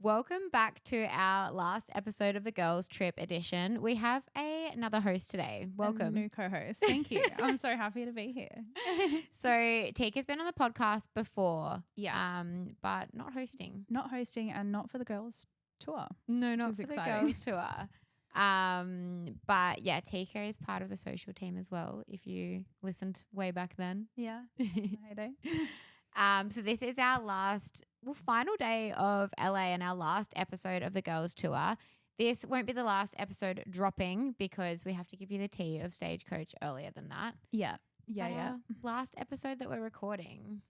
Welcome back to our last episode of the Girls Trip edition. We have another host today. Welcome. A new co-host. Thank you. I'm so happy to be here. So Tika's been on the podcast before, Yeah. but not hosting. Not hosting and not for the girls tour. No, not for exciting. the girls tour. But yeah, Tika is part of the social team as well, if you listened way back then. Yeah. Heyday. So this is our final day of LA and our last episode of the girls tour. This won't be the last episode dropping because we have to give you the tea of Stagecoach earlier than that. Yeah. But last episode that we're recording.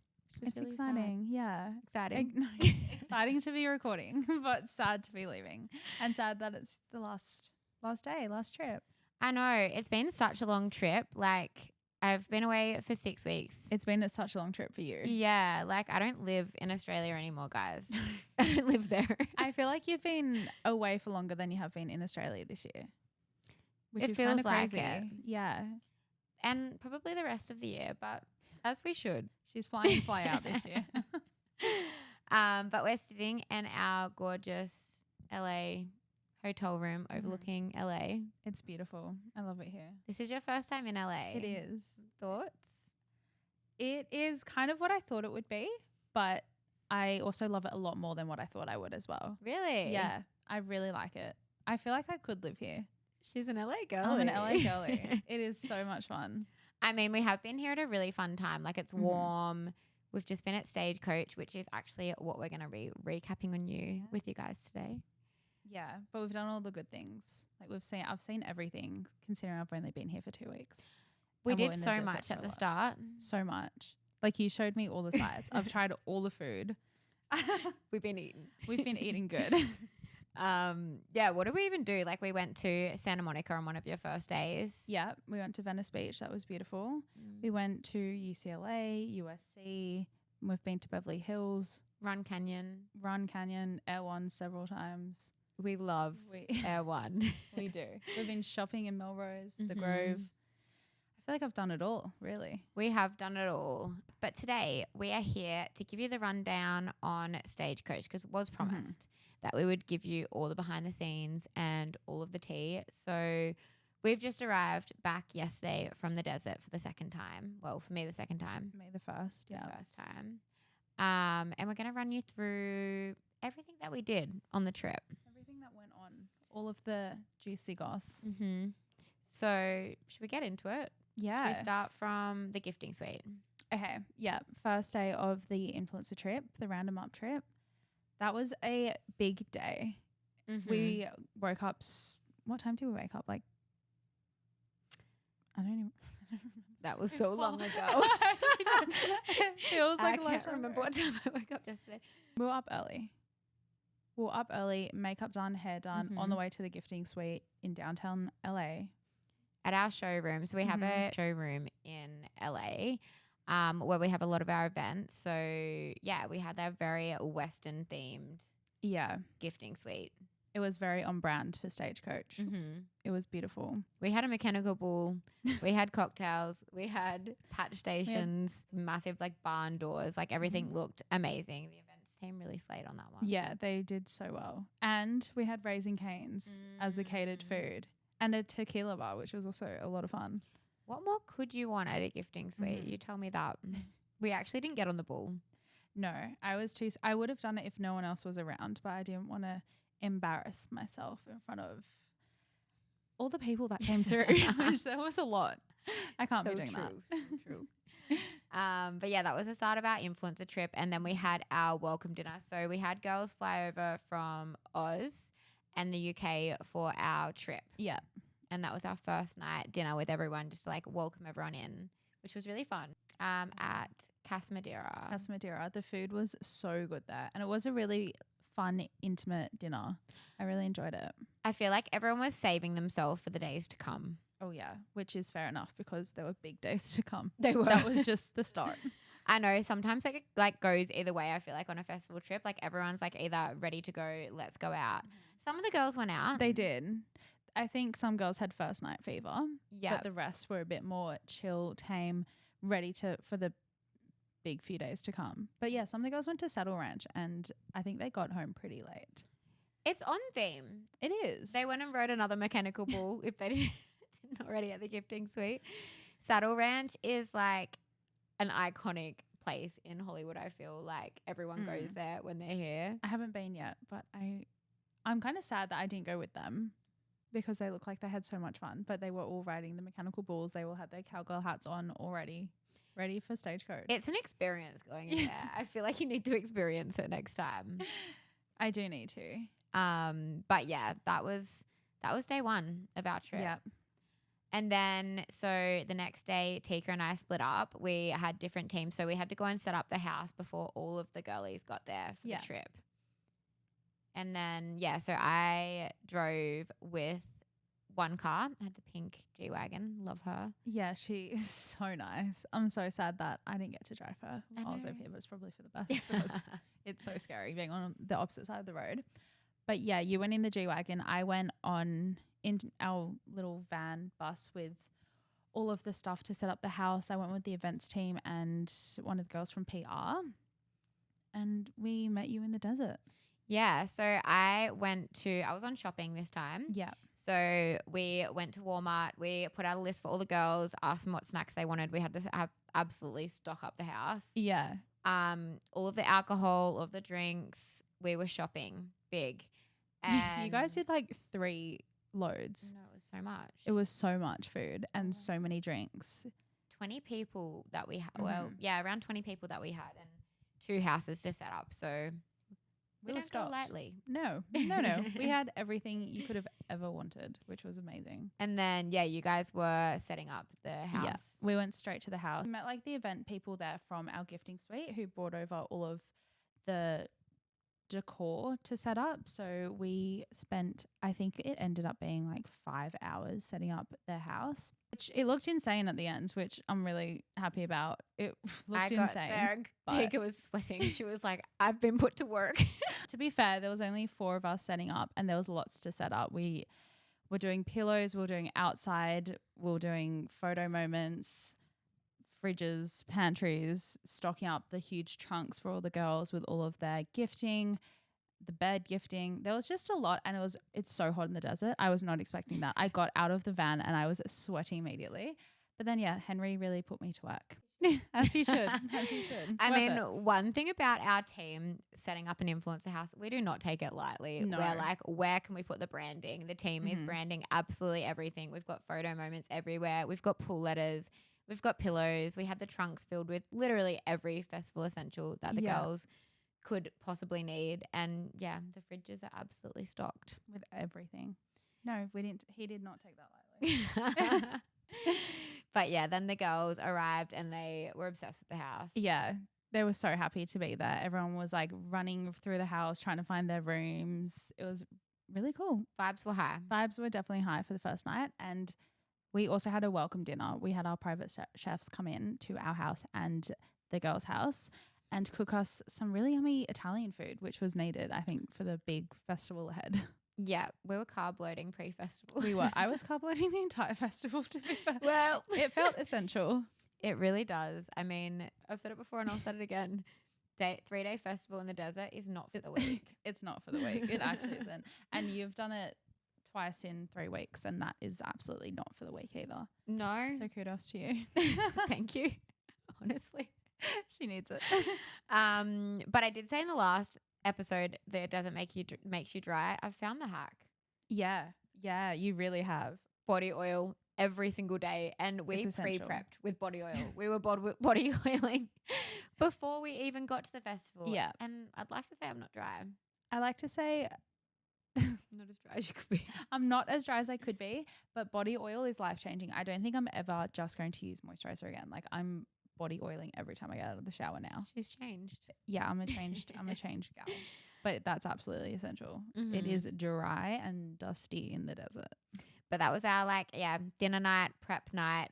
It's really exciting. sad. Yeah. Exciting. Exciting to be recording, but sad to be leaving. And sad that it's the last trip. I know. It's been such a long trip. Like, I've been away for 6 weeks. It's been such a long trip for you. Yeah. Like, I don't live in Australia anymore, guys. I don't live there. I feel like you've been away for longer than you have been in Australia this year. Which It is feels kind of like crazy. it. Yeah. And probably the rest of the year, but as we should. She's flying in, fly out this year. But we're sitting in our gorgeous LA hotel room overlooking LA. It's beautiful. I love it here. This is your first time in LA. It is. Thoughts? It is kind of what I thought it would be, but I also love it a lot more than what I thought I would as well. Really? Yeah, I really like it. I feel like I could live here. She's an LA girl. I'm an LA girly. It is so much fun. I mean, we have been here at a really fun time. Like, it's warm. We've just been at Stagecoach, which is actually what we're going to be recapping with you guys today. Yeah, but we've done all the good things. Like I've seen everything considering I've only been here for 2 weeks. We And did we're in the so desert much for at a the lot. start. So much. Like you showed me all the sites. I've tried all the food. We've been eating. We've been eating good. Yeah, what did we even do? Like, we went to Santa Monica on one of your first days. Yeah, we went to Venice Beach. That was beautiful. We went to UCLA, USC. We've been to Beverly Hills. Run Canyon. Air One several times. We love Air One. We do. We've been shopping in Melrose, the Grove. I feel like I've done it all, really. We have done it all. But today we are here to give you the rundown on Stagecoach because it was promised that we would give you all the behind the scenes and all of the tea. So we've just arrived back yesterday from the desert for the second time. Well, for me, the second time. May the first, yeah. The first time. And we're going to run you through everything that we did on the trip. Everything that went on. All of the juicy goss. So should we get into it? Yeah. Should we start from the gifting suite? Okay, yeah. First day of the influencer trip, the random up trip. That was a big day. We woke up. What time did we wake up? Like, I don't even. That was so long ago. It feels like I can't remember what time I woke up yesterday. We were up early. Makeup done, hair done, on the way to the gifting suite in downtown LA. At our showroom. So we have a showroom in LA where we have a lot of our events. So yeah, we had that very Western themed gifting suite. It was very on brand for Stagecoach. It was beautiful. We had a mechanical bull. We had cocktails. We had patch stations, massive like barn doors. Like everything looked amazing. The events team really slayed on that one. Yeah, they did so well. And we had Raising Cane's as the catered food and a tequila bar, which was also a lot of fun. What more could you want at a gifting suite? You tell me that. We actually didn't get on the bull. No, I would have done it if no one else was around, but I didn't want to embarrass myself in front of all the people that came through, which there was a lot. I can't be doing that. So true. But yeah, that was the start of our influencer trip. And then we had our welcome dinner. So we had girls fly over from Oz and the UK for our trip. Yeah. And that was our first night dinner with everyone, just to like welcome everyone in, which was really fun. At Casa Madeira. Casa Madeira. The food was so good there. And it was a really fun, intimate dinner. I really enjoyed it. I feel like everyone was saving themselves for the days to come. Oh, yeah, which is fair enough because there were big days to come. They were. That was just the start. I know sometimes it like goes either way. I feel like on a festival trip, like everyone's like either ready to go, let's go out. Some of the girls went out. They did. I think some girls had first night fever. Yeah. But the rest were a bit more chill, tame, ready for the big few days to come. But yeah, some of the girls went to Saddle Ranch and I think they got home pretty late. It's on theme. It is. They went and rode another mechanical bull if they didn't already at the gifting suite. Saddle Ranch is like an iconic place in Hollywood. I feel like everyone goes there when they're here. I haven't been yet, but I'm kind of sad that I didn't go with them because they look like they had so much fun. But they were all riding the mechanical bulls. They all had their cowgirl hats on already, ready for Stagecoach. It's an experience going in there. I feel like you need to experience it next time. I do need to. But yeah, that was day one of our trip. Yeah. And then, so the next day, Tika and I split up. We had different teams. So we had to go and set up the house before all of the girlies got there for the trip. And then, yeah, so I drove with one car. I had the pink G-Wagon. Love her. Yeah, she is so nice. I'm so sad that I didn't get to drive her while I was over here, but it's probably for the best because it's so scary being on the opposite side of the road. But yeah, you went in the G-Wagon. I went in our little van bus with all of the stuff to set up the house. I went with the events team and one of the girls from PR, and we met you in the desert. Yeah, so I was on shopping this time. Yeah. So we went to Walmart. We put out a list for all the girls, asked them what snacks they wanted. We had to absolutely stock up the house. Yeah. All of the alcohol, all of the drinks. We were shopping big. And you guys did like 3 loads. No, it was so much. It was so much food and so many drinks. 20 people that we had. Well, yeah, around 20 people that we had and 2 houses to set up. So we don't go lightly. No. We had everything you could have ever wanted, which was amazing. And then, yeah, you guys were setting up the house. Yeah, we went straight to the house. We met like the event people there from our gifting suite who brought over all of the decor to set up. So we spent, I think it ended up being like 5 hours setting up their house, which it looked insane at the end, which I'm really happy about. It looked insane. There, Tika was sweating. She was like, I've been put to work. To be fair, there was only 4 of us setting up and there was lots to set up. We were doing pillows, we were doing outside, we were doing photo moments, fridges, pantries, stocking up the huge trunks for all the girls with all of their gifting, the bed gifting. There was just a lot and it's so hot in the desert. I was not expecting that. I got out of the van and I was sweating immediately. But then, yeah, Henry really put me to work. As he should. I mean, one thing about our team setting up an influencer house, we do not take it lightly. No. We're like, where can we put the branding? The team is branding absolutely everything. We've got photo moments everywhere. We've got pull letters. We've got pillows. We had the trunks filled with literally every festival essential that the girls could possibly need. And yeah, the fridges are absolutely stocked. With everything. No, we didn't. He did not take that lightly. But yeah, then the girls arrived and they were obsessed with the house. Yeah, they were so happy to be there. Everyone was like running through the house trying to find their rooms. It was really cool. Vibes were high. Vibes were definitely high for the first night. And we also had a welcome dinner. We had our private chefs come in to our house and the girls' house and cook us some really yummy Italian food, which was needed, I think, for the big festival ahead. Yeah, we were carb loading pre-festival. We were. I was carb loading the entire festival, to be fair. Well, it felt essential. It really does. I mean, I've said it before and I'll say it again. 3-day festival in the desert is not for the week. It's not for the week. It actually isn't. And you've done it twice in 3 weeks and that is absolutely not for the week either. No. So kudos to you. Thank you. Honestly. She needs it. But I did say in the last episode that it doesn't makes you dry. I've found the hack. Yeah, you really have. Body oil every single day, and we pre-prepped with body oil. We were body oiling before we even got to the festival. Yeah, and I'd like to say I'm not dry. I like to say not as dry as you could be. I'm not as dry as I could be, but body oil is life-changing. I don't think I'm ever just going to use moisturizer again. Like I'm body oiling every time I get out of the shower now. She's changed. Yeah, I'm a changed gal. But that's absolutely essential. Mm-hmm. It is dry and dusty in the desert. But that was our dinner night, prep night.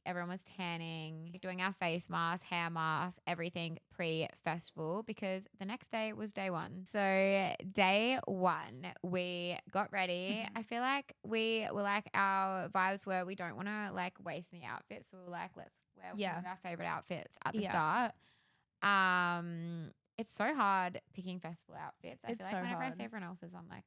Everyone was tanning, doing our face masks, hair masks, everything pre-festival because the next day was day one. So day one, we got ready. I feel like we were like, our vibes were we don't want to like waste any outfits. So we were like, let's wear some Yeah. of our favorite outfits at the Yeah. start. It's so hard picking festival outfits. I It's feel like so whenever I hard. see everyone else's, I'm like,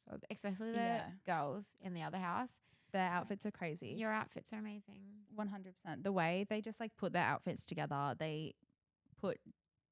so, especially the Yeah. girls in the other house. Their outfits are crazy. Your outfits are amazing. 100%. The way they just like put their outfits together, they put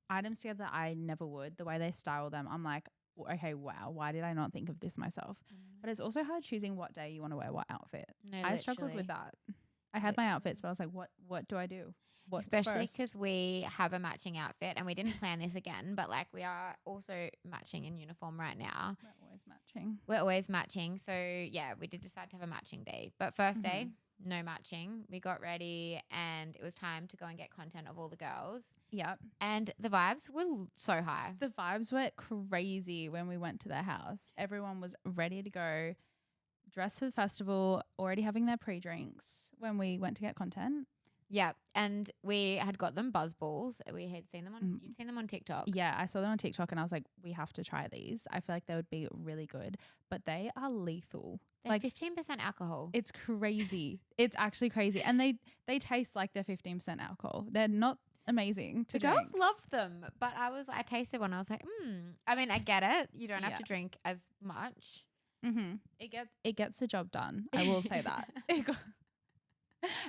items together that I never would. The way they style them, I'm like, okay, wow, why did I not think of this myself? But it's also hard choosing what day you want to wear what outfit. No, I struggled with literally. that. I had my Literally. outfits, but I was like, what do I do? What's Especially first? because we have a matching outfit and we didn't plan this again, but like we are also matching in uniform right now. We're always matching. We're always matching. So yeah, we did decide to have a matching day. But first day, no matching. We got ready and it was time to go and get content of all the girls. Yep. And the vibes were so high. The vibes were crazy when we went to their house. Everyone was ready to go, dressed for the festival, already having their pre-drinks when we went to get content. Yeah. And we had got them buzz balls. We had seen them on, you'd seen them on TikTok. Yeah, I saw them on TikTok and I was like, we have to try these. I feel like they would be really good, but they are lethal. They're Like 15% alcohol. it's crazy. It's actually crazy. And they taste like they're 15% alcohol. They're not amazing to The drink. girls loved them, but I tasted one. I was like, I mean, I get it. You don't have Yeah. to drink as much. It gets the job done. I will say that.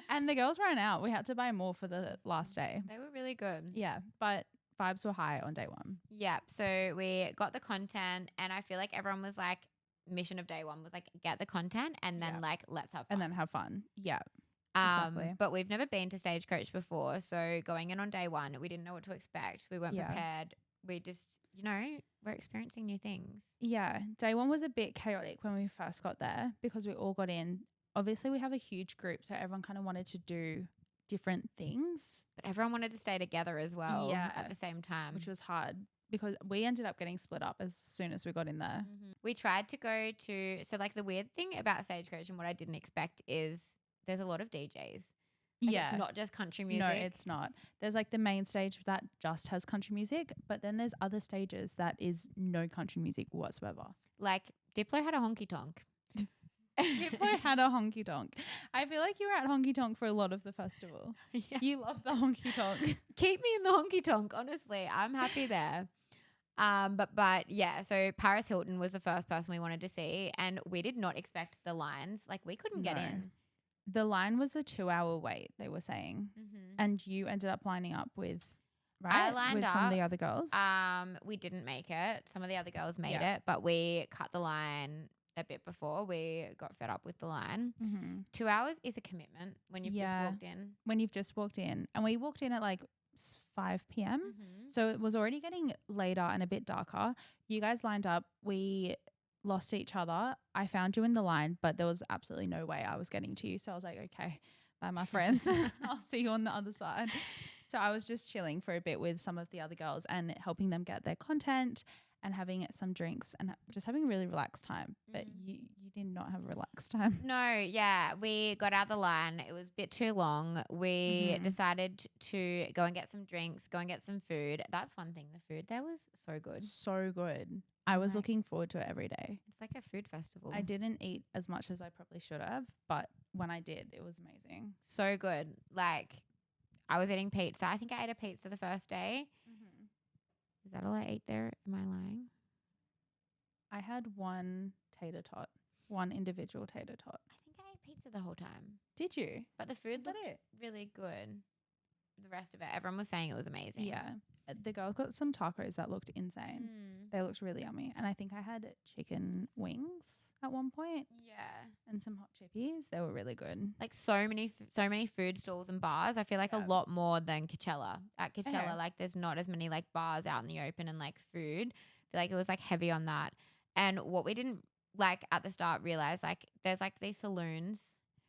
And the girls ran out. We had to buy more for the last day. They were really good. Yeah, but vibes were high on day one. Yeah. So we got the content, and I feel like everyone was like, mission of day one was like, get the content, and then like, let's have fun. And then have fun. Yeah. Exactly. But we've never been to Stagecoach before. So going in on day one, we didn't know what to expect. We weren't prepared. We just, we're experiencing new things. Yeah. Day one was a bit chaotic when we first got there because we all got in. Obviously, we have a huge group, so everyone kind of wanted to do different things. But everyone wanted to stay together as well at the same time. Which was hard because we ended up getting split up as soon as we got in there. We tried to go to, so like the weird thing about Stagecoach and what I didn't expect is there's a lot of DJs. It's not just country music. No, it's not. There's like the main stage that just has country music, but then there's other stages that is no country music whatsoever. Like Diplo had a honky tonk. Diplo had a honky tonk. I feel like you were at honky tonk for a lot of the festival. Yeah. You love the honky tonk. Keep me in the honky tonk, honestly. I'm happy there. But yeah, so Paris Hilton was the first person we wanted to see, and we did not expect the lines. Like we couldn't get in. The line was a 2-hour wait, they were saying. And you ended up lining up with, right? I lined with up. some of the other girls. We didn't make it. Some of the other girls made it, but we cut the line a bit before. We got fed up with the line. 2 hours is a commitment when you've just walked in. When you've just walked in. And we walked in at like 5 p.m. So it was already getting later and a bit darker. You guys lined up. We lost each other. I found you in the line, but there was absolutely no way I was getting to you. So I was like, okay, bye, my friends. I'll see you on the other side. So I was just chilling for a bit with some of the other girls and helping them get their content and having some drinks and just having a really relaxed time. But you did not have a relaxed time. No, yeah. We got out the line. It was a bit too long. We decided to go and get some drinks, go and get some food. That's one thing. The food there was so good. So good. I was looking forward to it every day. It's like a food festival. I didn't eat as much as I probably should have, but when I did, it was amazing. So good. Like I was eating pizza. I think I ate a pizza the first day. Is that all I ate there? Am I lying? I had one tater tot, one individual tater tot. I think I ate pizza the whole time. Did you? But the food looked really good. The rest of it, everyone was saying it was amazing. Yeah. The girl got some tacos that looked insane. They looked really yummy. And I think I had chicken wings at one point. Yeah. And some hot chippies. They were really good. Like so many food stalls and bars. I feel like a lot more than Coachella. At Coachella, like there's not as many like bars out in the open and like food. I feel like it was like heavy on that. And what we didn't like at the start realize, like there's like these saloons.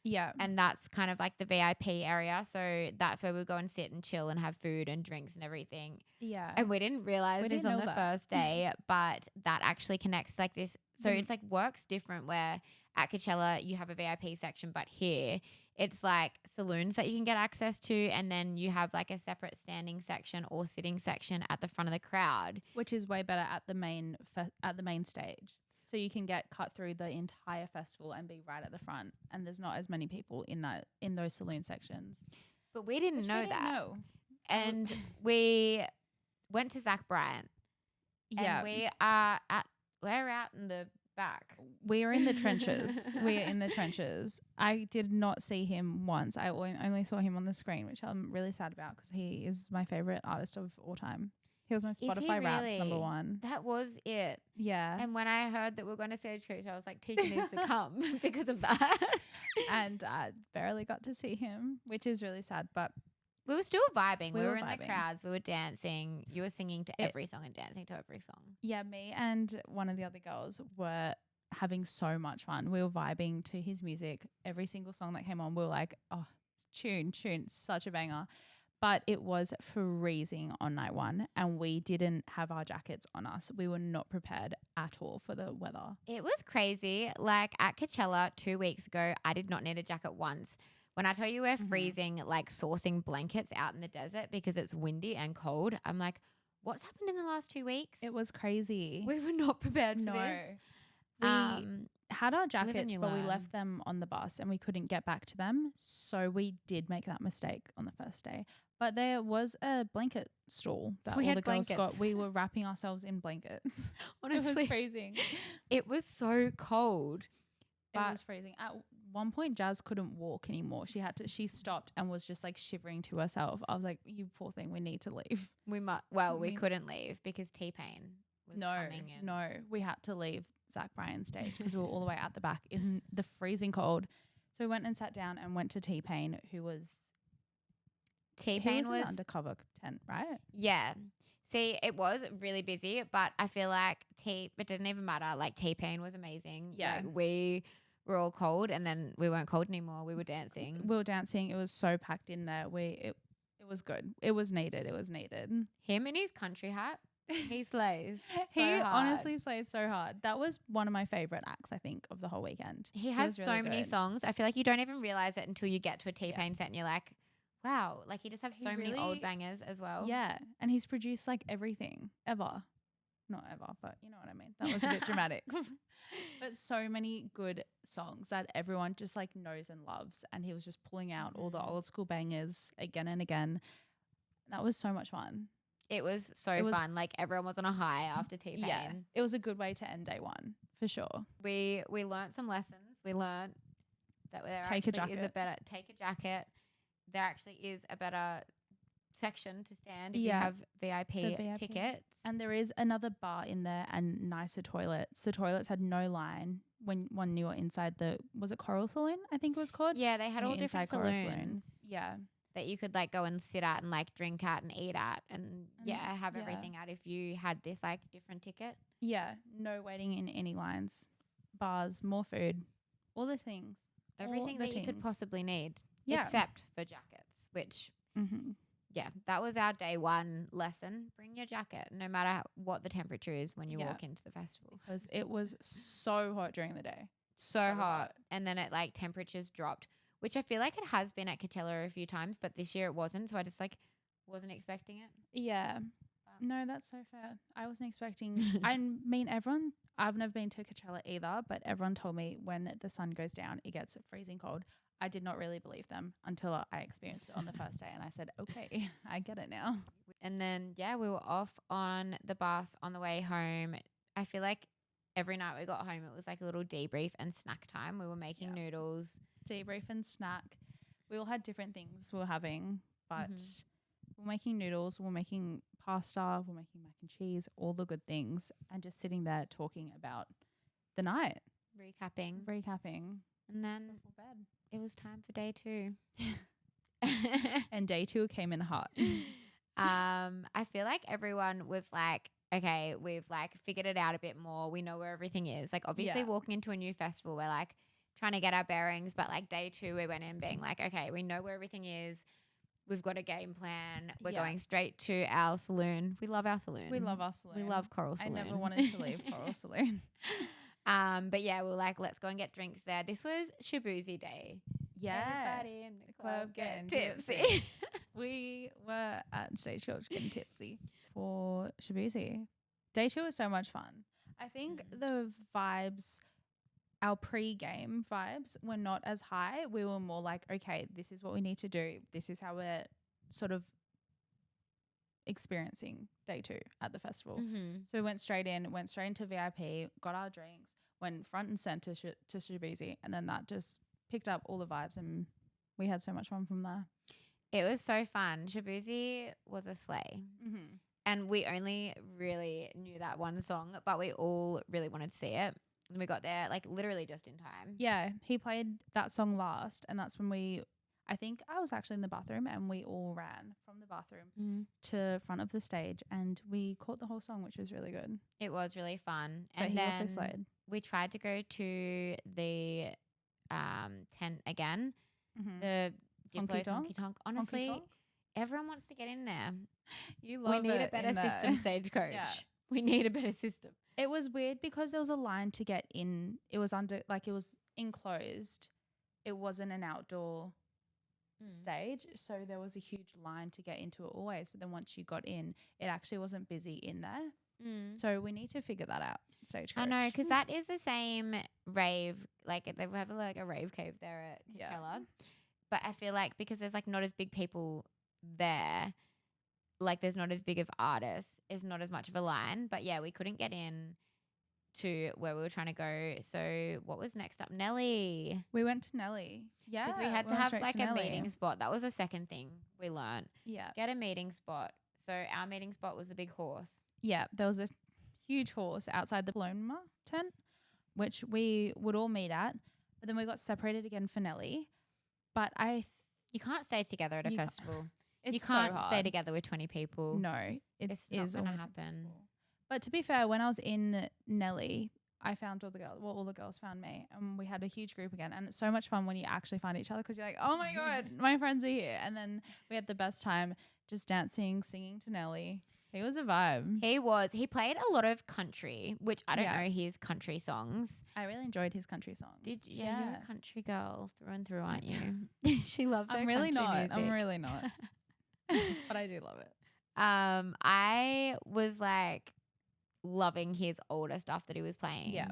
Yeah. And that's kind of like the VIP area. So that's where we go and sit and chill and have food and drinks and everything. Yeah. And we didn't realize this on the first day, but that actually connects like this. So it's like works different where at Coachella you have a VIP section, but here it's like saloons that you can get access to. And then you have like a separate standing section or sitting section at the front of the crowd. Which is way better at the main stage. So you can get cut through the entire festival and be right at the front, and there's not as many people in those saloon sections. But we didn't Which know we didn't that. know. And we went to Zach Bryant. Yeah. And we're out in the back. We are in the trenches. We are in the trenches. I did not see him once. I only saw him on the screen, which I'm really sad about because he is my favorite artist of all time. He was my Spotify Wrapped really? #1. That was it. Yeah. And when I heard that we are going to Stagecoach, I was like, Tika needs to come because of that. And I barely got to see him, which is really sad. But we were still vibing. We were in vibing. the crowds. We were dancing. You were singing to every song and dancing to every song. Yeah, me and one of the other girls were having so much fun. We were vibing to his music. Every single song that came on, we were like, oh, tune, such a banger. But it was freezing on night 1 and we didn't have our jackets on us. We were not prepared at all for the weather. It was crazy. Like at Coachella 2 weeks ago, I did not need a jacket once. When I tell you we're freezing, like sourcing blankets out in the desert because it's windy and cold, I'm like, what's happened in the last 2 weeks? It was crazy. We were not prepared for this. We had our jackets, but we learn. left them on the bus and we couldn't get back to them. So we did make that mistake on the first day. But there was a blanket stall that all the girls got. We were wrapping ourselves in blankets. Honestly, it was freezing. It was so cold. It was freezing. At one point, Jazz couldn't walk anymore. She stopped and was just like shivering to herself. I was like, you poor thing, we need to leave. We couldn't leave because T-Pain was coming in. No, we had to leave Zach Bryan's stage because we were all the way at the back in the freezing cold. So we went and sat down and went to T-Pain, who was T-Pain was an undercover tent, right? Yeah. See, it was really busy, but I feel like it didn't even matter. Like T-Pain was amazing. Yeah. Like, we were all cold and then we weren't cold anymore. We were dancing. It was so packed in there. It was good. It was needed. Him in his country hat, he slays. He honestly slays so hard. That was one of my favorite acts, I think, of the whole weekend. He has so many songs. I feel like you don't even realize it until you get to a T-Pain set and you're like, wow, like he just has so many old bangers as well. Yeah, and he's produced like everything ever. Not ever, but you know what I mean. That was a bit dramatic. But so many good songs that everyone just like knows and loves. And he was just pulling out all the old school bangers again and again. That was so much fun. It was fun. Like everyone was on a high after T-Pain. Yeah, it was a good way to end day 1 for sure. We learned some lessons. We learned that there take a jacket. There actually is a better section to stand if you have VIP tickets. And there is another bar in there and nicer toilets. The toilets had no line when you were inside was it Coral Saloon? I think it was called. Yeah, they had all different saloons. Yeah. That you could like go and sit at and like drink at and eat at and have everything at if you had this like different ticket. Yeah. No waiting in any lines. Bars, more food, all the things. Everything that you could possibly need. Yeah. Except for jackets, which, that was our day 1 lesson. Bring your jacket, no matter what the temperature is when you walk into the festival. Because it was so hot during the day. So hot. And then it like temperatures dropped, which I feel like it has been at Coachella a few times, but this year it wasn't. So I just like wasn't expecting it. Yeah. No, that's so fair. I wasn't expecting. I mean, I've never been to Coachella either, but everyone told me when the sun goes down, it gets freezing cold. I did not really believe them until I experienced it on the first day and I said, okay, I get it now. And then, we were off on the bus on the way home. I feel like every night we got home, it was like a little debrief and snack time. We were making noodles. Debrief and snack. We all had different things we were having, but we were making noodles, we were making pasta, we were making mac and cheese, all the good things, and just sitting there talking about the night. Recapping. And then bed. It was time for day 2. And day 2 came in hot. I feel like everyone was like, okay, we've like figured it out a bit more. We know where everything is. Like obviously walking into a new festival, we're like trying to get our bearings. But like day 2, we went in being like, okay, we know where everything is. We've got a game plan. We're going straight to our saloon. We love our saloon. We love Coral Saloon. I never wanted to leave Coral Saloon. But we were like, let's go and get drinks there. This was Shabuzi Day. Yeah. Everybody in the club getting tipsy. We were at Stagecoach getting tipsy for Shabuzi. Day 2 was so much fun. I think the vibes our pre-game vibes were not as high. We were more like, okay, this is what we need to do. This is how we're sort of experiencing day 2 at the festival. Mm-hmm. So we went straight into VIP, got our drinks, went front and center to Shabuzi, and then that just picked up all the vibes, and we had so much fun from there. It was so fun. Shabuzi was a slay. Mm-hmm. And we only really knew that one song, but we all really wanted to see it. And we got there like literally just in time. Yeah, he played that song last, and that's when I think I was actually in the bathroom, and we all ran from the bathroom to front of the stage, and we caught the whole song, which was really good. It was really fun. But And he then also slayed. we tried to go to the tent again, the Diplo's Honky Tonk. Honestly, Honky tonk? everyone wants to get in there. You love We need a it better in there. system, Stagecoach. Yeah. We need a better system. It was weird because there was a line to get in. It was it was enclosed. It wasn't an outdoor stage, so there was a huge line to get into it always. But then once you got in, it actually wasn't busy in there. So we need to figure that out. Stagecoach. I know, because that is the same rave. Like they have like a rave cave there at Coachella. But I feel like because there's like not as big people there, like there's not as big of artists, it's not as much of a line. But yeah, we couldn't get in to where we were trying to go. So what was next up? Nelly. We went to Nelly. Yeah. Because we had to went have straight like to a Nelly. meeting spot. That was the second thing we learned. Yeah. Get a meeting spot. So our meeting spot was the big horse. Yeah. There was a huge horse outside the Paloma tent, which we would all meet at. But then we got separated again for Nelly. But you can't stay together at a festival. You so can't hard. stay together with 20 people. No, it's is not going to almost happen. impossible. But to be fair, when I was in Nelly, I found all the girls. Well, all the girls found me, and we had a huge group again. And it's so much fun when you actually find each other because you're like, oh my god, my friends are here. And then we had the best time just dancing, singing to Nelly. He was a vibe. He played a lot of country, which I don't know his country songs. I really enjoyed his country songs. You're a country girl through and through, aren't you? She loves her I'm really country not. music. I'm really not. But I do love it. I was like loving his older stuff that he was playing. Yeah.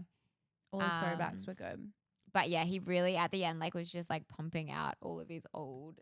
All his throwbacks were good. But yeah, he really at the end like was just like pumping out all of his old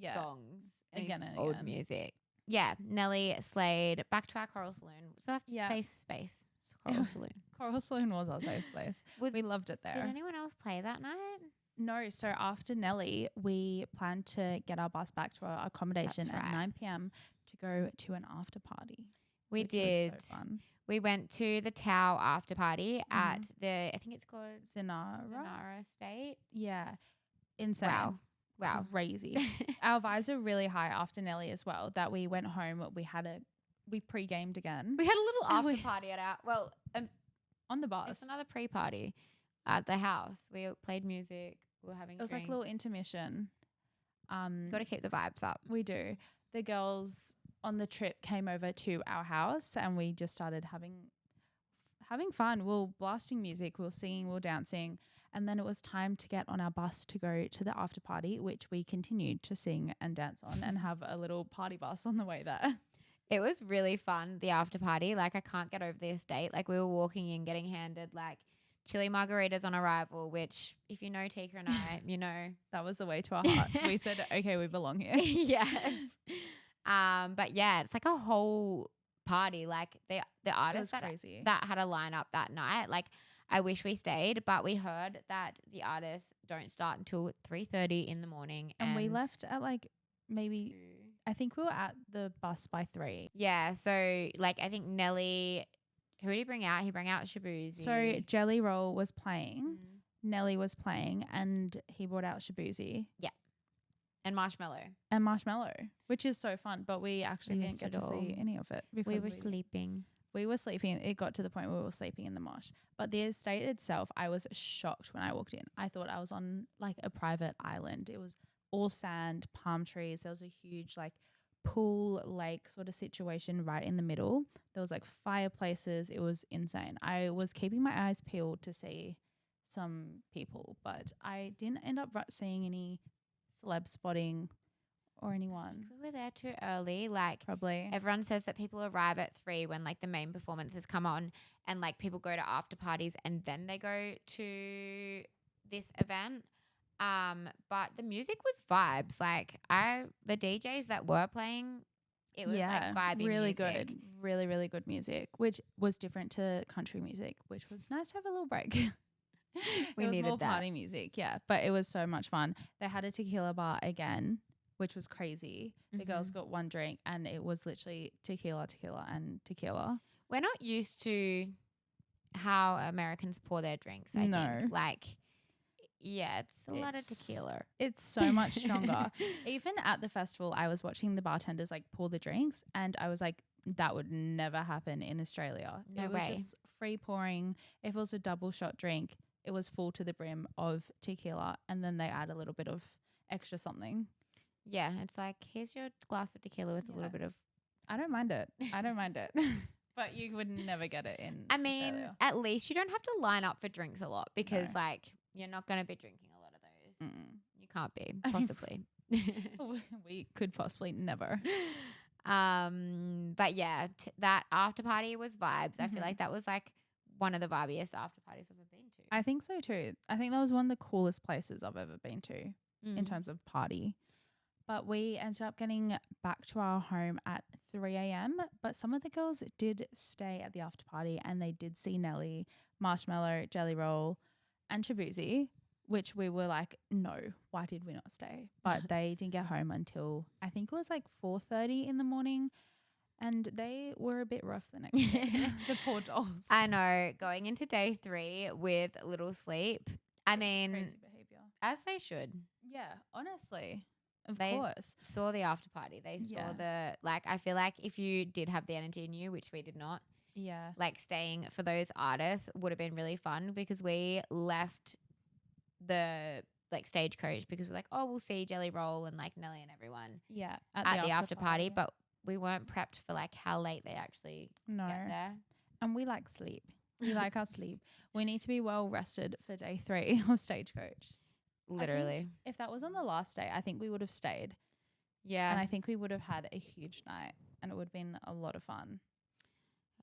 songs and again his and old again. music. Yeah, Nelly, Slade, back to our Coral Saloon. So our safe space, Coral Saloon. Coral Saloon was our safe space. We loved it there. Did anyone else play that night? No, so after Nelly, we planned to get our bus back to our accommodation at 9 p.m. to go to an after party. We which did. Was so fun. We went to the Tau after party at I think it's called Zenara State. Yeah. Insane. Wow. Crazy. Our vibes were really high after Nelly as well, that we went home, we pre-gamed again. We had a little after party at on the bus. It's another pre-party at the house. We played music. We were having It was like a little intermission. Got to keep the vibes up. We do. The girls on the trip came over to our house and we just started having fun. We were blasting music, we were singing, we were dancing. And then it was time to get on our bus to go to the after party, which we continued to sing and dance on and have a little party bus on the way there. It was really fun, the after party. Like, I can't get over the estate. Like, we were walking in, getting handed, like, chili margaritas on arrival, which, if you know Tika and I, you know. That was the way to our heart. We said, okay, we belong here. Yes. But, yeah, it's like a whole party. Like, the artists that had a lineup that night, like, I wish we stayed, but we heard that the artists don't start until 3:30 in the morning. And we left at like maybe, I think we were at the bus by 3. Yeah, so like I think Nelly, who did he bring out? He brought out Shabuzi. So Jelly Roll was playing, Nelly was playing, and he brought out Shabuzi. Yeah. And Marshmallow. And Marshmallow, which is so fun, but we actually didn't get to see any of it. Because we were sleeping. We were sleeping. It got to the point where we were sleeping in the mosh. But the estate itself, I was shocked when I walked in. I thought I was on like a private island. It was all sand, palm trees. There was a huge like pool, lake sort of situation right in the middle. There was like fireplaces. It was insane. I was keeping my eyes peeled to see some people, but I didn't end up seeing any celeb spotting or anyone? We were there too early. Like Probably. everyone says that people arrive at 3 when like the main performances come on, and like people go to after parties and then they go to this event. But the music was vibes. Like the DJs that were playing, it was like vibey really music. good. Really, really good music, which was different to country music, which was nice to have a little break. We it was needed more that. party music, yeah. But it was so much fun. They had a tequila bar again, which was crazy. The girls got one drink and it was literally tequila, and tequila. We're not used to how Americans pour their drinks, I think. Like, yeah, it's a lot of tequila. It's so much stronger. Even at the festival, I was watching the bartenders like pour the drinks and I was like, that would never happen in Australia. No it was way. just free pouring. If it was a double shot drink, it was full to the brim of tequila and then they add a little bit of extra something. Yeah, it's like, here's your glass of tequila with a little bit of... I don't mind it. But you would never get it in Australia. At least you don't have to line up for drinks a lot because like you're not going to be drinking a lot of those. You can't be, possibly. We could possibly never. But yeah, that after party was vibes. I feel like that was like one of the vibiest after parties I've ever been to. I think so too. I think that was one of the coolest places I've ever been to in terms of party. But we ended up getting back to our home at 3 a.m. But some of the girls did stay at the after party and they did see Nelly, Marshmallow, Jelly Roll and Shabuzi, which we were like, no, why did we not stay? But they didn't get home until I think it was like 4:30 in the morning. And they were a bit rough the next day. The poor dolls. I know. Going into day 3 with little sleep. I mean, crazy behavior. As they should. Yeah, honestly. Of they course. Saw the after party. They saw the, like, I feel like if you did have the energy in you, which we did not, like staying for those artists would have been really fun because we left the like stagecoach because we're like, oh, we'll see Jelly Roll and like Nelly and everyone at the after party. But we weren't prepped for like how late they actually get there. And we like sleep. We like our sleep. We need to be well rested for day 3 of stagecoach. Literally. If that was on the last day, I think we would have stayed. Yeah. And I think we would have had a huge night and it would have been a lot of fun.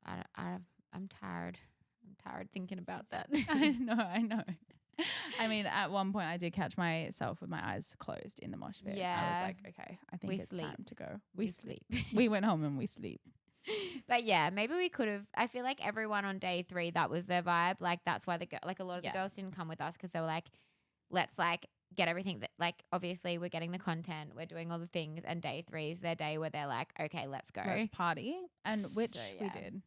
I'm tired. I'm tired thinking about that. I know. I mean, at one point I did catch myself with my eyes closed in the mosh pit. Yeah. I was like, okay, I think it's time to go. We sleep. We went home and we sleep. But yeah, maybe we could have. I feel like everyone on day 3, that was their vibe. Like that's why like a lot of the girls didn't come with us because they were like, let's like get everything that like obviously we're getting the content, we're doing all the things, and day 3 is their day where they're like, okay, let's go. Let's party. And which we did.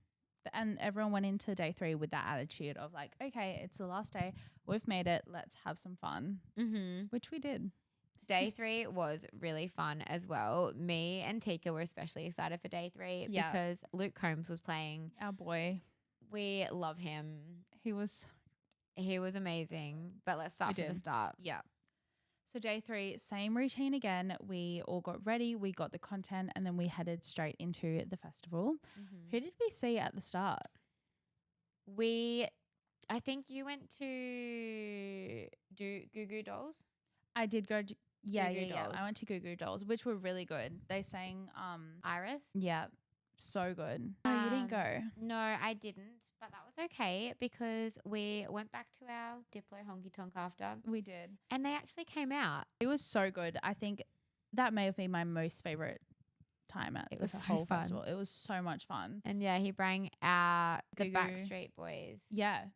And everyone went into day 3 with that attitude of like, okay, it's the last day. We've made it. Let's have some fun, which we did. Day 3 was really fun as well. Me and Tika were especially excited for day 3 because Luke Combs was playing. Our boy. We love him. He was amazing. But let's start from the start. Yeah. So day 3, same routine again. We all got ready. We got the content and then we headed straight into the festival. Who did we see at the start? I think you went to do Goo Goo Dolls. I did go to, yeah. Dolls. I went to Goo Goo Dolls, which were really good. They sang Iris. Yeah, so good. No, you didn't go. No, I didn't. But that was okay because we went back to our Diplo honky tonk after. We did. And they actually came out. It was so good. I think that may have been my most favorite time at the whole festival. It was so much fun. And yeah, he brought out the Backstreet Boys. Yeah.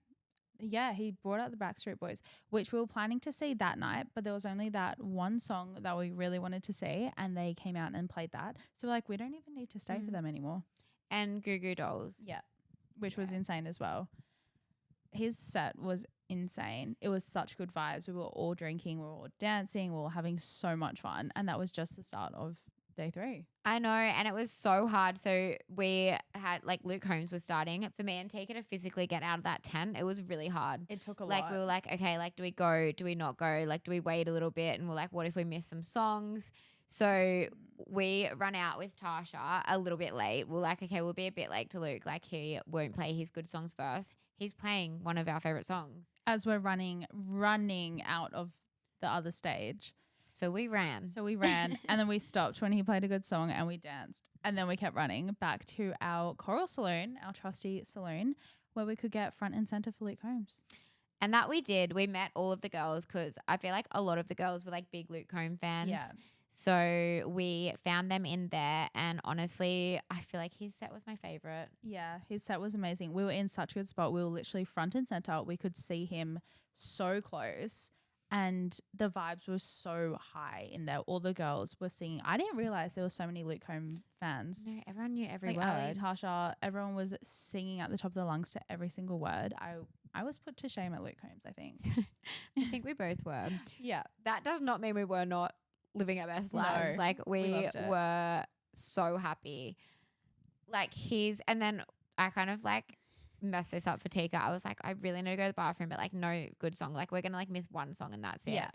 Yeah, he brought out the Backstreet Boys, which we were planning to see that night, but there was only that one song that we really wanted to see, and they came out and played that. So we're like, we don't even need to stay for them anymore. And Goo Goo Dolls. Yeah. Which was insane as well. His set was insane. It was such good vibes. We were all drinking, we were all dancing, we were having so much fun. And that was just the start of day 3. I know. And it was so hard. So we had like Luke Combs was starting for me and Tika to physically get out of that tent. It was really hard. It took a lot. Like we were like, okay, like do we go? Do we not go? Like do we wait a little bit? And we're like, what if we miss some songs? So we run out with Tasha a little bit late. We're like, okay, we'll be a bit late to Luke. Like he won't play his good songs first. He's playing one of our favorite songs. As we're running out of the other stage. So we ran. So we ran and then we stopped when he played a good song and we danced. And then we kept running back to our Coral Saloon, our trusty saloon, where we could get front and center for Luke Combs. And that we did. We met all of the girls because I feel like a lot of the girls were like big Luke Combs fans. Yeah. So we found them in there. And honestly, I feel like his set was my favorite. Yeah, his set was amazing. We were in such a good spot. We were literally front and center. We could see him so close. And the vibes were so high in there. All the girls were singing. I didn't realize there were so many Luke Combs fans. No, everyone knew every Like Ali, word. Tasha, everyone was singing at the top of their lungs to every single word. I was put to shame at Luke Combs, I think. I think we both were. Yeah. That does not mean we were not living our best No, lives. Like we loved it. were so happy. Like and then I kind of like messed this up for Tika. I was like, I really need to go to the bathroom, but like no good song. Like we're gonna like miss one song and that's it. Yeah.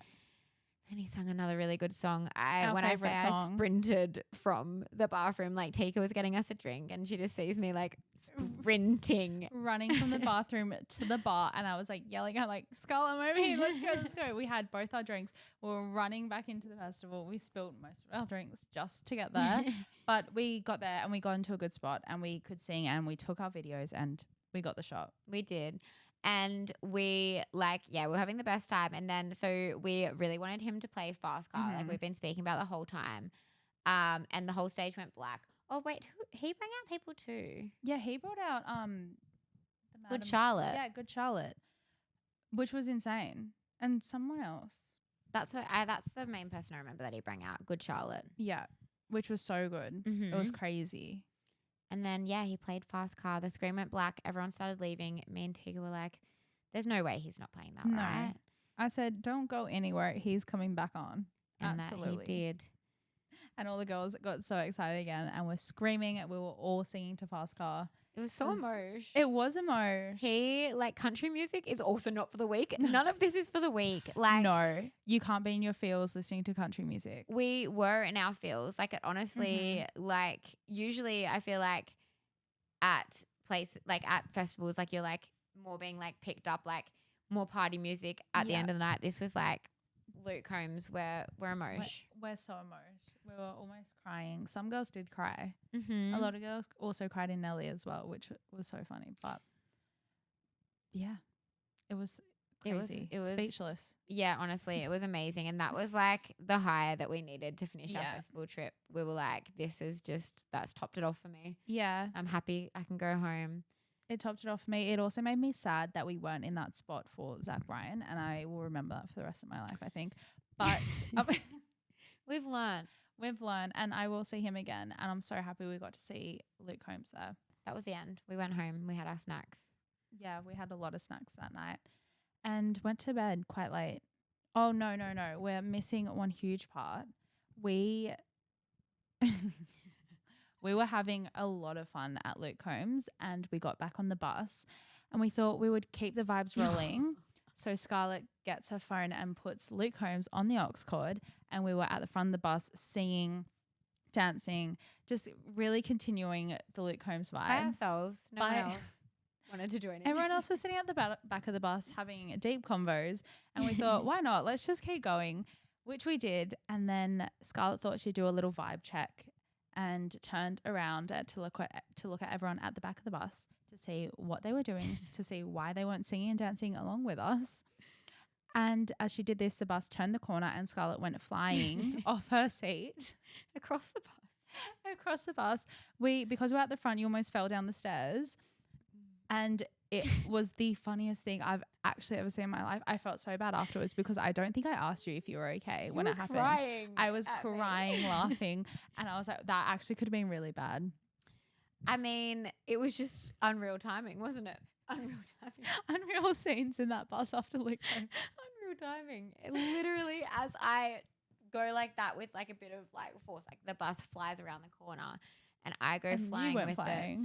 And he sung another really good song. Our When I say favourite I song. sprinted from the bathroom, like Tika was getting us a drink and she just sees me like sprinting. Running from the bathroom to the bar, and I was like yelling at like, Scarlett, I'm over here, let's go. We had both our drinks. We were running back into the festival. We spilled most of our drinks just to get there. But we got there and we got into a good spot and we could sing and we took our videos and we got the shot. We did. And we we're having the best time. And then so we really wanted him to play Fast Car, like we've been speaking about the whole time. And the whole stage went black. Oh wait, he rang out people too. Yeah, he brought out Good Charlotte. Yeah, Good Charlotte, which was insane. And someone else. That's the main person I remember that he rang out. Good Charlotte. Yeah, which was so good. Mm-hmm. It was crazy. And then he played Fast Car. The screen went black. Everyone started leaving. Me and Tika were like, "There's no way he's not playing that, No. right?" I said, "Don't go anywhere. He's coming back on." And Absolutely. that he did. And all the girls got so excited again and were screaming. We were all singing to Fast Car. It was so emotional. It was emotional. Country music is also not for the weak. None of this is for the weak. Like, no, you can't be in your feels listening to country music. we were in our feels. Like, it honestly, like, usually I feel like at festivals, like, you're like more being like picked up, like more party music at the end of the night. This was like Luke Combs, we're emotional. We're so emotional. We were almost crying. Some girls did cry. Mm-hmm. A lot of girls also cried in Nelly as well, which was so funny. But yeah, it was crazy. It was speechless. Yeah, honestly, it was amazing. And that was like the high that we needed to finish our festival trip. We were like, that's topped it off for me. Yeah. I'm happy I can go home. It topped it off for me. It also made me sad that we weren't in that spot for Zach Bryan, and I will remember that for the rest of my life, I think. But We've learned. we've learned, and I will see him again, and I'm so happy we got to see Luke Combs there. That was the end. We went home. We had our snacks. Yeah, we had a lot of snacks that night and went to bed quite late. Oh, no. We're missing one huge part. We were having a lot of fun at Luke Combs, and we got back on the bus and we thought we would keep the vibes rolling. So Scarlett gets her phone and puts Luke Combs on the aux cord, and we were at the front of the bus singing, dancing, just really continuing the Luke Combs vibes. By ourselves. No one else wanted to join in. Everyone else was sitting at the back of the bus having deep convos, and we thought, why not? Let's just keep going, which we did. And then Scarlett thought she'd do a little vibe check and turned around to look at everyone at the back of the bus to see what they were doing, to see why they weren't singing and dancing along with us. And as she did this, the bus turned the corner and Scarlett went flying off her seat Across the bus. Because we're at the front, you almost fell down the stairs. And it was the funniest thing I've actually ever seen in my life. I felt so bad afterwards because I don't think I asked you if you were okay when it happened. I was crying, laughing, and I was like, that actually could have been really bad. I mean, it was just unreal timing, wasn't it? Unreal timing. Unreal scenes in that bus after Luke Combs. Unreal timing. It literally, as I go like that with like a bit of like force, like the bus flies around the corner and I go flying with it.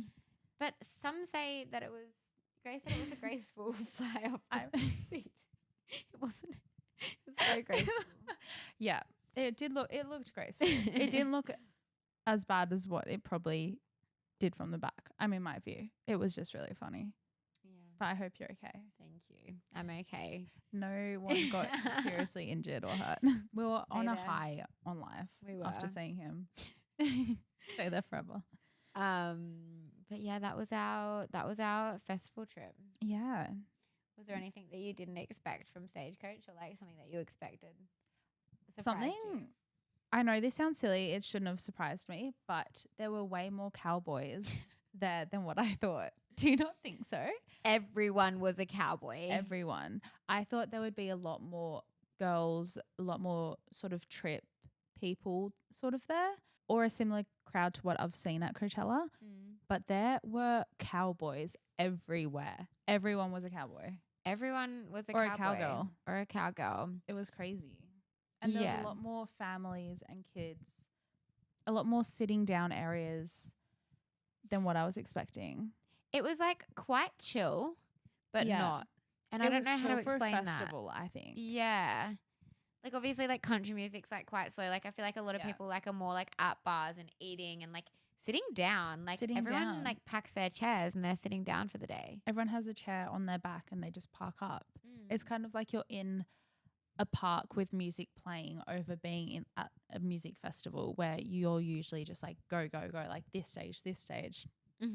But some say that Grace said it was a graceful fly off the seat. It wasn't. It was very graceful. Yeah, it looked graceful. It didn't look as bad as what it probably did from the back. I mean, my view. It was just really funny. Yeah. But I hope you're okay. Thank you. I'm okay. No one got seriously injured or hurt. We were on a high on life after seeing him. Stay there forever. But yeah, that was our festival trip. Yeah. Was there anything that you didn't expect from Stagecoach, or like something that you expected? Something you? I know this sounds silly. It shouldn't have surprised me, but there were way more cowboys there than what I thought. Do you not think so? Everyone was a cowboy. Everyone. I thought there would be a lot more girls, a lot more sort of trip people sort of there, or a similar crowd to what I've seen at Coachella. But there were cowboys everywhere. Everyone was a cowboy. Everyone was a or cowboy. A cowgirl. Or a cowgirl. It was crazy. And there was a lot more families and kids, a lot more sitting down areas than what I was expecting. It was like quite chill, but not. And I don't know how to explain that. For a festival, I think. Yeah. Like obviously like country music's like quite slow. Like I feel like a lot of people like are more like at bars and eating and like sitting down. Like everyone like packs their chairs and they're sitting down for the day. Everyone has a chair on their back and they just park up. It's kind of like you're in a park with music playing over being at a music festival where you're usually just like go, like this stage,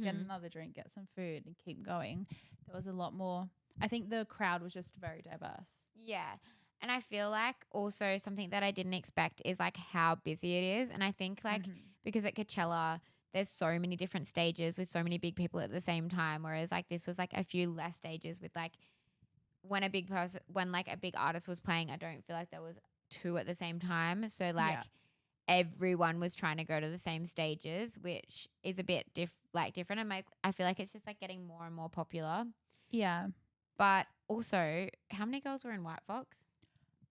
get another drink, get some food and keep going. There was a lot more. I think the crowd was just very diverse. Yeah. And I feel like also something that I didn't expect is like how busy it is. And I think like because at Coachella there's so many different stages with so many big people at the same time, whereas like this was like a few less stages with like when a big artist was playing, I don't feel like there was two at the same time. So like everyone was trying to go to the same stages, which is a bit different. And I feel like it's just like getting more and more popular. Yeah. But also, how many girls were in White Fox?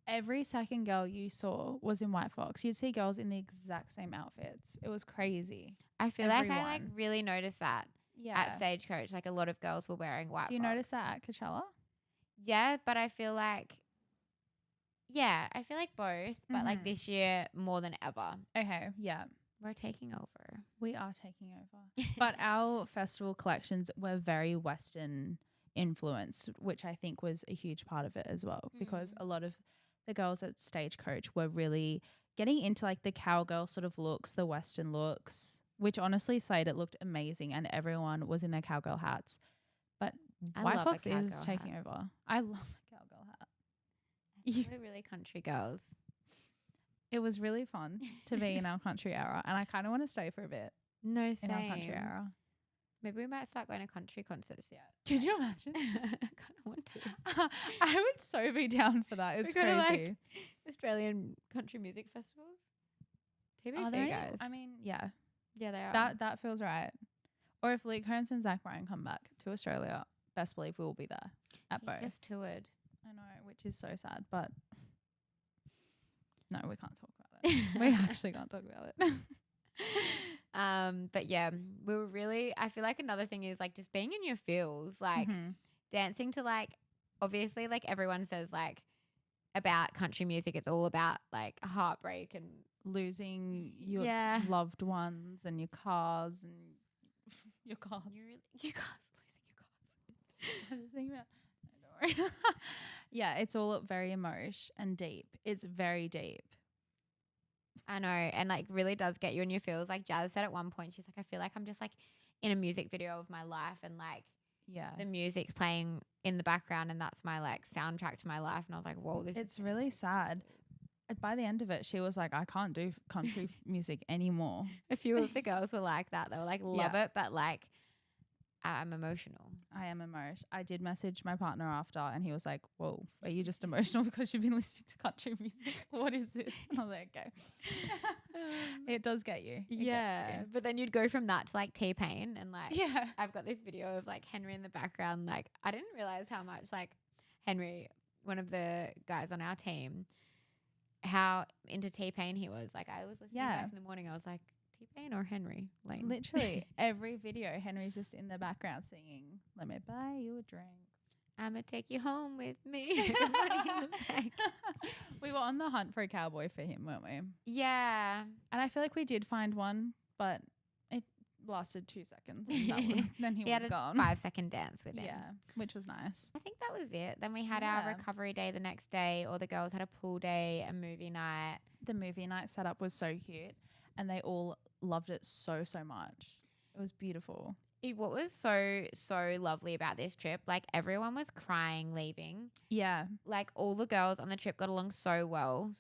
Every second girl you saw was in White Fox. You'd see girls in the exact same outfits. It was crazy. I feel like I like really noticed that at Stagecoach. Like a lot of girls were wearing White Fox. Do you notice that at Coachella? Yeah, but I feel like both, but like this year more than ever. Okay, yeah. We're taking over. We are taking over. But our festival collections were very Western influenced, which I think was a huge part of it as well, because a lot of the girls at Stagecoach were really getting into like the cowgirl sort of looks, the Western looks, which honestly Slade, it looked amazing and everyone was in their cowgirl hats. But White Fox is taking over. I love a cowgirl hat. We're really country girls. It was really fun to be in our country era, and I kind of want to stay for a bit. No, same. In our country era. Maybe we might start going to country concerts yet. Could you imagine? I kind of want to. I would so be down for that. It's crazy. Like Australian country music festivals. TBC guys. I mean, yeah. Yeah, they are. That feels right. Or if Luke Combs and Zach Bryan come back to Australia, best believe we will be there at both. Just toured. I know, which is so sad, but no, we can't talk about it. We actually can't talk about it. But yeah, we were really, I feel like another thing is like just being in your feels, like dancing to like, obviously like everyone says like about country music, it's all about like heartbreak and losing your loved ones and your cars and your cars. Your cars, losing your cars. I was thinking about, no, don't worry. Yeah, it's all very emotional and deep. It's very deep. I know, and like really does get you in your feels. Like Jazz said at one point, she's like, I feel like I'm just like in a music video of my life, and like the music's playing in the background, and that's my like soundtrack to my life. And I was like, whoa, it's really sad. By the end of it, she was like, I can't do country music anymore. A few of the girls were like that. They were like, love it, but like I'm emotional. I am emotional. I did message my partner after and he was like, whoa, are you just emotional because you've been listening to country music? What is this? And I was like, okay. It does get you. It gets you. But then you'd go from that to like T-Pain and like I've got this video of like Henry in the background. Like I didn't realize how much like Henry, one of the guys on our team, how into T-Pain he was. Like I was listening back in the morning. I was like, T-Pain or Henry Lane? Literally every video Henry's just in the background singing, let me buy you a drink, I'ma take you home with me. Money in the bank. We were on the hunt for a cowboy for him, weren't we? Yeah. And I feel like we did find one, but lasted 2 seconds. And then he had was a gone. 5-second dance with him. Yeah, which was nice. I think that was it. Then we had our recovery day the next day. All the girls had a pool day, a movie night. The movie night setup was so cute and they all loved it so much. It was beautiful. What was so lovely about this trip, like everyone was crying leaving. Yeah. Like all the girls on the trip got along so well.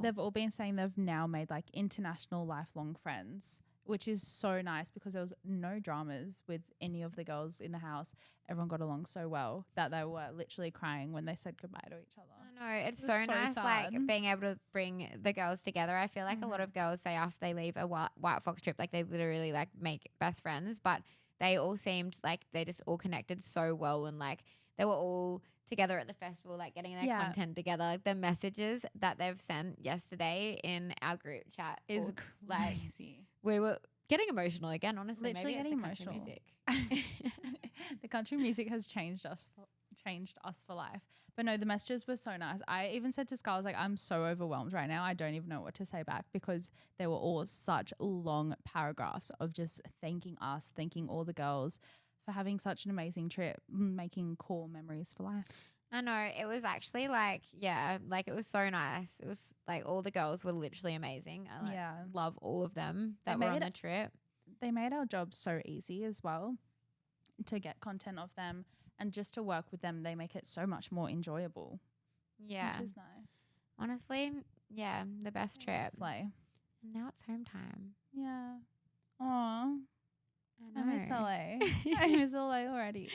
They've all been saying they've now made like international lifelong friends, which is so nice because there was no dramas with any of the girls in the house. Everyone got along so well that they were literally crying when they said goodbye to each other. I know. It's so nice like being able to bring the girls together. I feel like a lot of girls say after they leave a White Fox trip, like they literally like make best friends, but they all seemed like they just all connected so well and like they were all together at the festival, like getting their content together. Like the messages that they've sent yesterday in our group chat is like, crazy. We were getting emotional again, honestly. Literally maybe getting it's the emotional. country music. The country music has changed us for life. But no, the messages were so nice. I even said to Scar, I was like, I'm so overwhelmed right now. I don't even know what to say back because they were all such long paragraphs of just thanking us, thanking all the girls for having such an amazing trip, making core memories for life. I know. It was actually like, like it was so nice. It was like all the girls were literally amazing. I love all of them that were on the trip. They made our job so easy as well to get content of them. And just to work with them, they make it so much more enjoyable. Yeah. Which is nice. Honestly, the best trip. Slay. And now it's home time. Yeah. Aw. I miss LA. I miss LA already.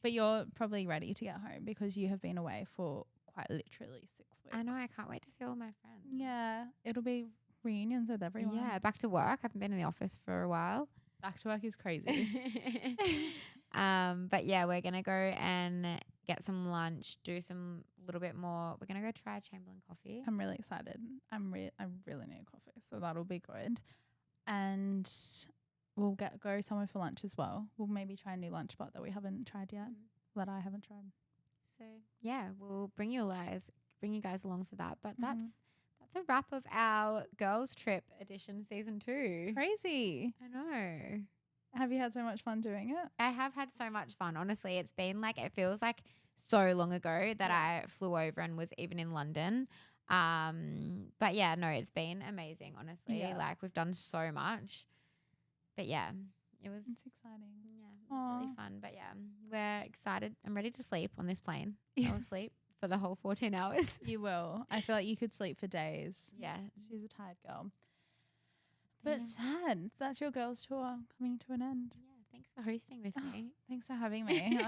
But you're probably ready to get home because you have been away for quite literally 6 weeks. I know. I can't wait to see all my friends. Yeah. It'll be reunions with everyone. Yeah. Back to work. I haven't been in the office for a while. Back to work is crazy. But yeah, we're gonna go and get some lunch, do some little bit more. We're gonna go try Chamberlain coffee. I'm really excited. I really need coffee, so that'll be good. And we'll go somewhere for lunch as well. We'll maybe try a new lunch spot that we haven't tried yet, that I haven't tried. So yeah, we'll bring you guys along for that. But that's a wrap of our girls trip edition season 2. Crazy. I know. Have you had so much fun doing it? I have had so much fun. Honestly, it's been like, it feels like so long ago that I flew over and was even in London. But yeah, no, it's been amazing, honestly. Yeah. Like we've done so much. But yeah, it's exciting. Yeah, it was really fun. But yeah, we're excited. I'm ready to sleep on this plane. Yeah. I'll sleep for the whole 14 hours. You will. I feel like you could sleep for days. Yeah. She's a tired girl. But sad. That's your girls' tour coming to an end. Yeah, thanks for hosting with me. Thanks for having me.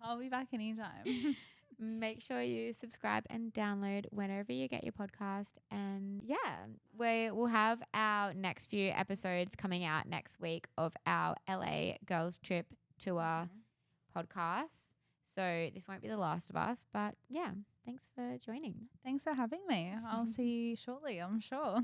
I'll be back anytime. Make sure you subscribe and download whenever you get your podcast. And we will have our next few episodes coming out next week of our LA Girls Trip Tour podcast. So this won't be the last of us, but yeah, thanks for joining. Thanks for having me. I'll see you shortly, I'm sure.